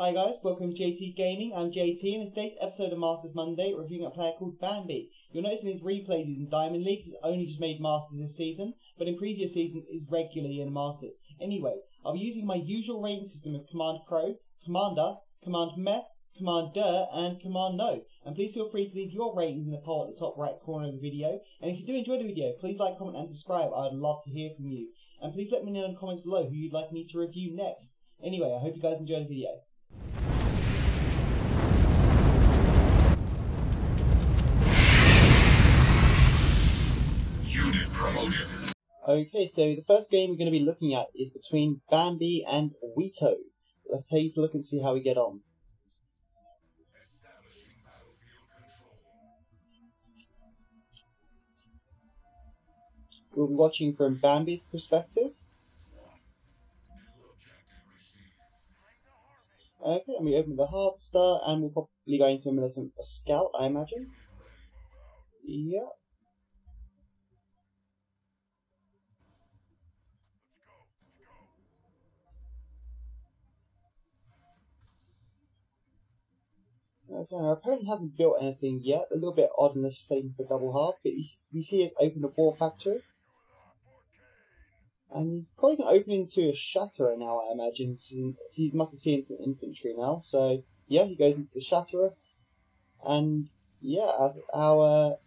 Hi guys, welcome to JayT Gaming. I'm JayT, and in today's episode of Masters Monday, we're reviewing a player called Bambi. You'll notice in his replays he's in Diamond Leagues, he's only just made Masters this season, but in previous seasons he's regularly in Masters. Anyway, I'll be using my usual rating system of Command Pro, Commander, Command Meh, Command Der, and Command No. And please feel free to leave your ratings in the poll at the top right corner of the video. And if you do enjoy the video, please like, comment and subscribe. I'd love to hear from you. And please let me know in the comments below who you'd like me to review next. Anyway, I hope you guys enjoy the video. Unit promoted. Okay, so the first game we're going to be looking at is between Bambi and JayT. Let's take a look and see how we get on. We'll be watching from Bambi's perspective. Okay, and we open the Harvester, and we'll probably go into a militant scout, I imagine. Yeah. Okay, our opponent hasn't built anything yet. A little bit odd unless you're saving for double half, but we see he's opened a war factory. And he's probably going to open into a Shatterer now, I imagine. He must have seen some infantry now. So, yeah, he goes into the Shatterer. And, yeah, our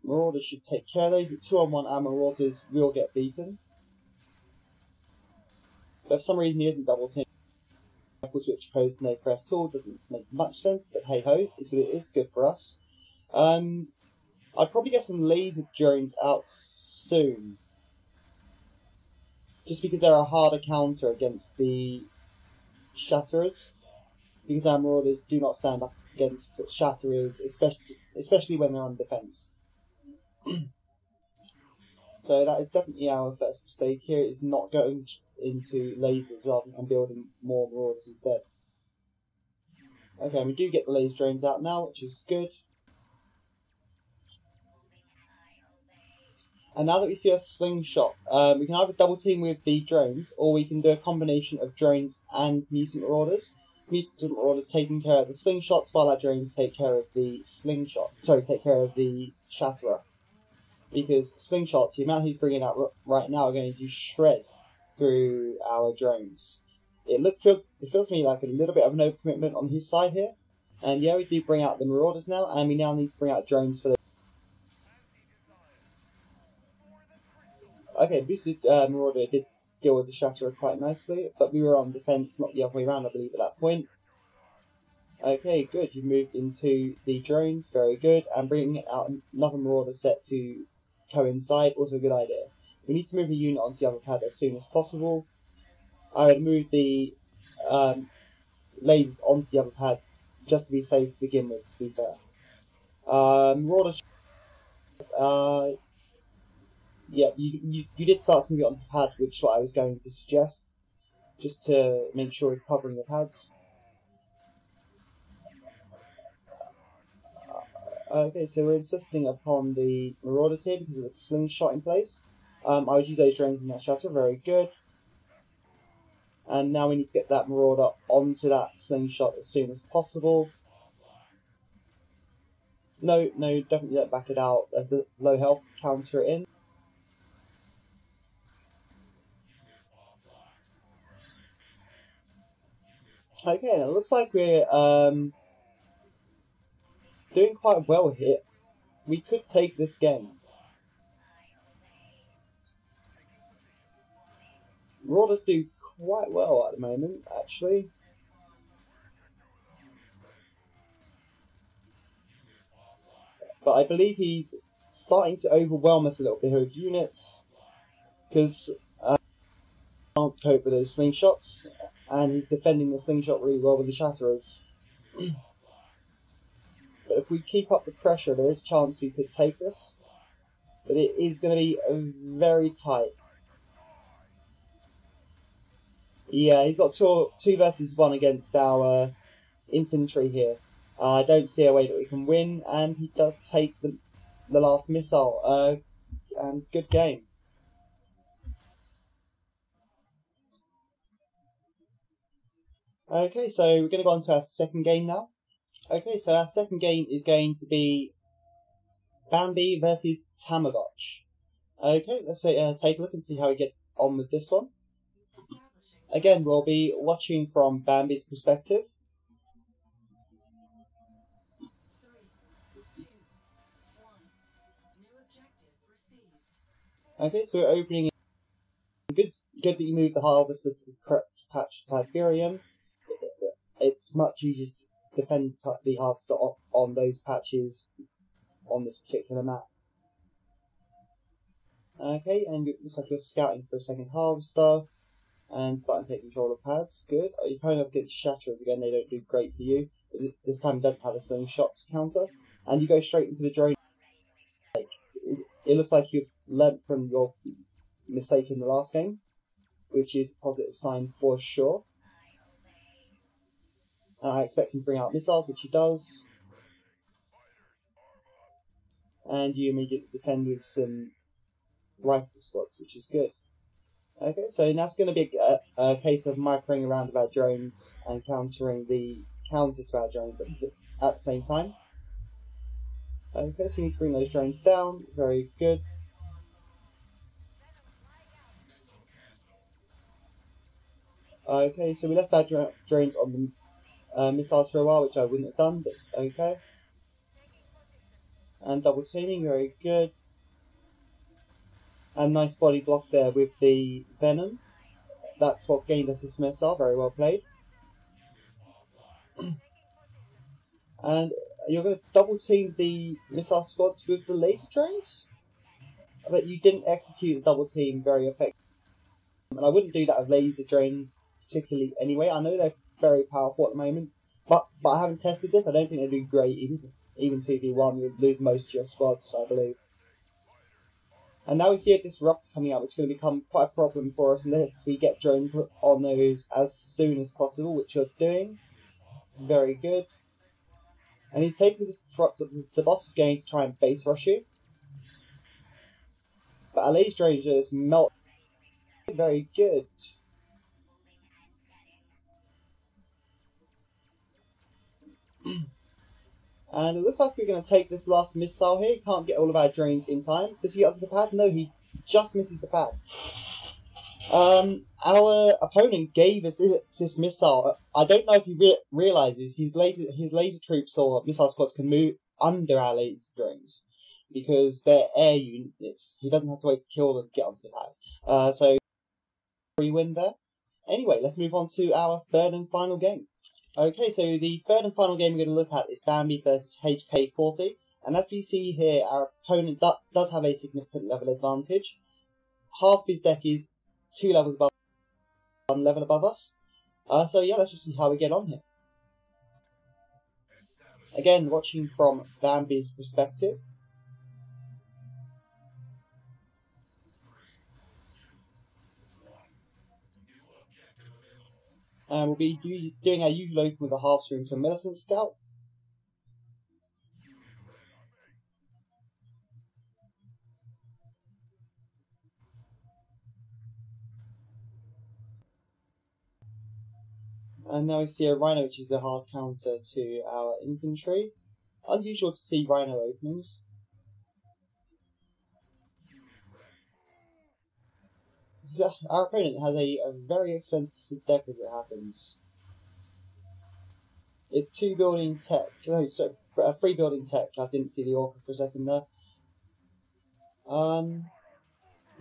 Marauders should take care of those. With 2-on-1, our Marauders will get beaten. But for some reason, he isn't double teamed. Switch opposed to no press at all. Doesn't make much sense, but hey ho, is what it is. Good for us. I'd probably get some laser drones out soon. Just because they're a harder counter against the Shatterers. Because our Marauders do not stand up against Shatterers, especially when they're on defense. So that is definitely our first mistake here, is not going into lasers rather than building more Marauders instead. Okay, we do get the laser drones out now, which is good. And now that we see a slingshot, we can either double team with the drones, or we can do a combination of drones and mutant Marauders. Mutant Marauders taking care of the slingshots, while our drones take care of the take care of the Shatterer. Because slingshots, the amount he's bringing out right now, are going to shred through our drones. It feels to me like a little bit of an overcommitment on his side here. And yeah, we do bring out the Marauders now, and we now need to bring out drones for the... Okay, boosted Marauder did deal with the Shatterer quite nicely, but we were on defense, not the other way around, I believe, at that point. Okay, good, you've moved into the drones, very good, and bringing out another Marauder set to coincide, also a good idea. We need to move a unit onto the other pad as soon as possible. I would move the lasers onto the other pad just to be safe to begin with, to be fair. Marauder, yeah, you did start to move it onto the pad, which is what I was going to suggest, just to make sure we're covering the pads. Okay, so we're insisting upon the Marauders here because of the slingshot in place. I would use those drones in that Shatter, very good. And now we need to get that Marauder onto that slingshot as soon as possible. No, definitely don't back it out. There's a low health, counter it in. Okay, it looks like we're doing quite well here. We could take this game. Marauders do quite well at the moment, actually. But I believe he's starting to overwhelm us a little bit with units, because can't cope with those slingshots, and he's defending the slingshot really well with the Shatterers. But if we keep up the pressure, there is a chance we could take this. But it is going to be very tight. Yeah, he's got two versus one against our infantry here. I don't see a way that we can win, and he does take the last missile. And good game. Okay, so we're going to go on to our second game now. Okay, so our second game is going to be Bambi versus Tamagotchi. Okay, let's take a look and see how we get on with this one. Again, we'll be watching from Bambi's perspective. Okay, so we're opening. Good that you moved the harvester to the correct patch of TIBERIUM. It's much easier to defend the harvester on those patches on this particular map. Okay, and it looks like you're scouting for a second harvester and starting to take control of pads. Good. You're coming up against shatterers again. They don't do great for you. This time you don't have a slingshot to counter, and you go straight into the drone. It looks like you've learnt from your mistake in the last game, which is a positive sign for sure. I expect him to bring out missiles, which he does. And you immediately defend with some rifle squads, which is good. Okay, so now it's going to be a case of microing around with our drones and countering the counter to our drones at the same time. Okay, so you need to bring those drones down. Very good. Okay, so we left our drones on the missiles for a while, which I wouldn't have done, but okay. And double teaming, very good. And nice body block there with the Venom. That's what gained us this missile, very well played. And you're going to double team the missile squads with the laser drones? But you didn't execute the double team very effectively. And I wouldn't do that with laser drones particularly anyway. I know they're very powerful at the moment, but I haven't tested this. I don't think they do great. Even 2v1, you'd lose most of your squads, I believe. And now we see a Disrupt coming out, which is going to become quite a problem for us unless we get drones on those as soon as possible, which you're doing. Very good. And he's taking this Disrupt, the boss is going to try and base rush you. But our laser drones just melt. Very good. And it looks like we're going to take this last missile here. He can't get all of our drones in time. Does he get up to the pad? No, he just misses the pad. Our opponent gave us this missile. I don't know if he realizes his laser troops or missile squads can move under our laser drones because they're air units. He doesn't have to wait to kill them to get onto the pad. So we win there. Anyway, let's move on to our third and final game. Okay, so the third and final game we're going to look at is Bambi versus HK40. And as we see here, our opponent does have a significant level advantage. Half his deck is 2 levels above, 1 level above us. So yeah, let's just see how we get on here. Again, watching from Bambi's perspective. And we'll be doing our usual open with a half stream to a Militant Scout. And now we see a Rhino, which is a hard counter to our infantry. Unusual to see Rhino openings. Our opponent has a very expensive deck as it happens. It's 2 building tech. No, sorry, 3 building tech. I didn't see the Orca for a second there.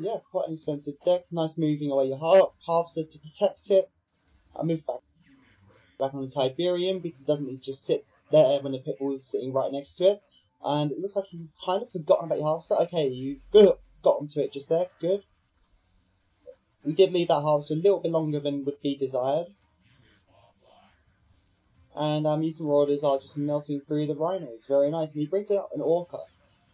Yeah, quite an expensive deck. Nice moving away your harvester to protect it. I move back on the TIBERIUM because it doesn't just sit there when the Pitbull is sitting right next to it. And it looks like you've kind of forgotten about your harvester. Okay, you got onto it just there. Good. We did leave that harvester a little bit longer than would be desired. And our mutant marauders are just melting through the rhinos. Very nice. And he brings out an Orca.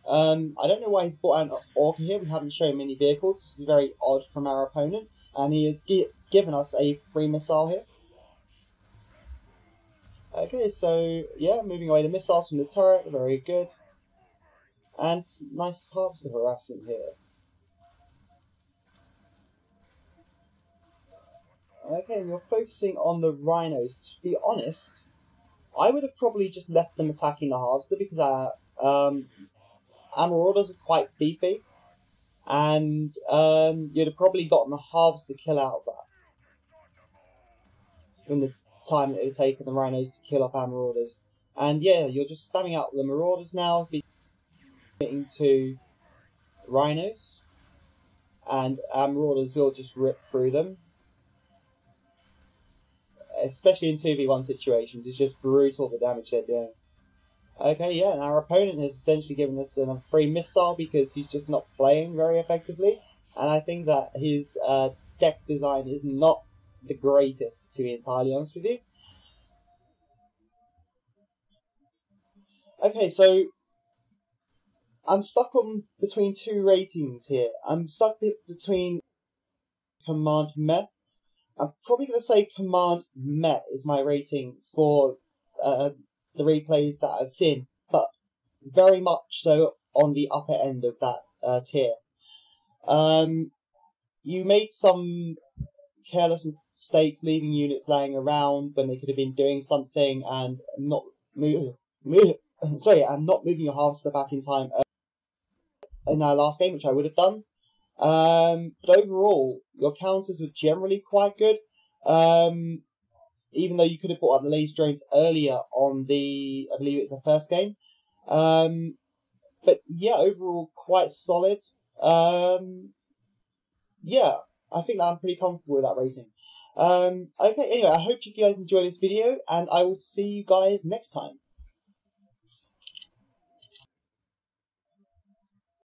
I don't know why he's brought out an Orca here. We haven't shown many vehicles. This is very odd from our opponent. And he has given us a free missile here. Okay, so yeah, moving away the missiles from the turret. Very good. And nice harvester harassment here. Okay, we're focusing on the rhinos. To be honest, I would have probably just left them attacking the harvester because our marauders are quite beefy, and you'd have probably gotten the harvester kill out of that in the time that it would have taken the rhinos to kill off our marauders. And yeah, you're just spamming out the marauders now, getting to rhinos, and our marauders will just rip through them. Especially in 2v1 situations, it's just brutal the damage they're doing. Okay, yeah, and our opponent has essentially given us a free missile because he's just not playing very effectively. And I think that his deck design is not the greatest, to be entirely honest with you. Okay, so I'm stuck on between two ratings here. I'm stuck between Command Meh. I'm probably going to say Command Meh is my rating for the replays that I've seen, but very much so on the upper end of that tier. You made some careless mistakes, leaving units laying around when they could have been doing something, and not moving your harvester back in time in our last game, which I would have done. But overall, your counters were generally quite good. Even though you could have brought up the laser drones earlier on the, I believe it's the first game. But yeah, overall quite solid. Yeah, I think that I'm pretty comfortable with that rating. Okay, anyway, I hope you guys enjoyed this video, and I will see you guys next time.